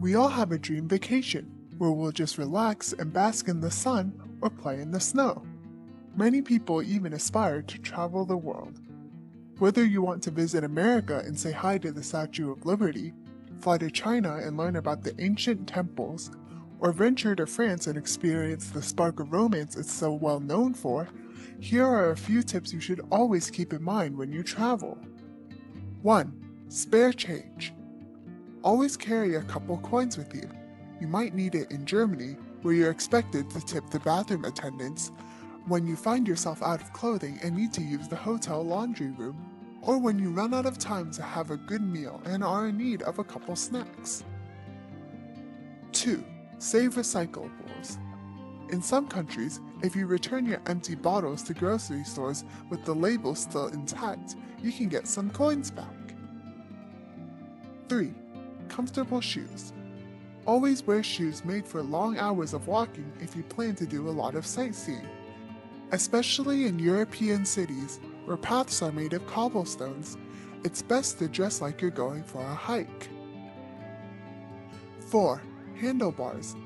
We all have a dream vacation where we'll just relax and bask in the sun or play in the snow. Many people even aspire to travel the world. Whether you want to visit America and say hi to the Statue of Liberty, fly to China and learn about the ancient temples, or venture to France and experience the spark of romance it's so well known for, here are a few tips you should always keep in mind when you travel. 1. Spare change. Always carry a couple coins with you. You might need it in Germany, where you're expected to tip the bathroom attendants, when you find yourself out of clothing and need to use the hotel laundry room, or when you run out of time to have a good meal and are in need of a couple snacks. 2. Save recyclables. In some countries, if you return your empty bottles to grocery stores with the label still intact, you can get some coins back. 3. Comfortable shoes. Always wear shoes made for long hours of walking if you plan to do a lot of sightseeing. Especially in European cities, where paths are made of cobblestones, it's best to dress like you're going for a hike. 4. Handlebars.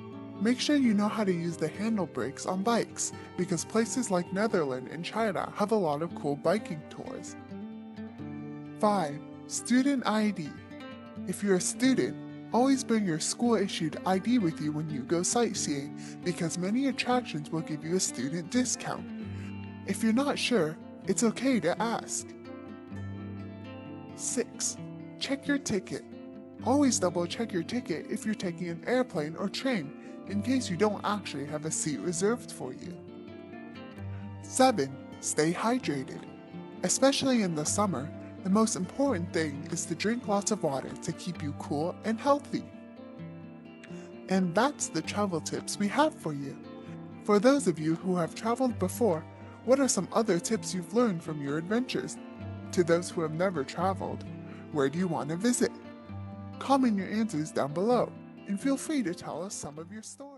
Make sure you know how to use the handle brakes on bikes, because places like Netherlands and China have a lot of cool biking tours. 5. Student ID. If you're a student, always bring your school-issued ID with you when you go sightseeing, because many attractions will give you a student discount. If you're not sure, it's okay to ask. 6. Check your ticket. Always double-check your ticket if you're taking an airplane or train, in case you don't actually have a seat reserved for you. 7. Stay hydrated. Especially in the summer, the most important thing is to drink lots of water to keep you cool and healthy. And that's the travel tips we have for you. For those of you who have traveled before, what are some other tips you've learned from your adventures? To those who have never traveled, where do you want to visit? Comment your answers down below, and feel free to tell us some of your stories.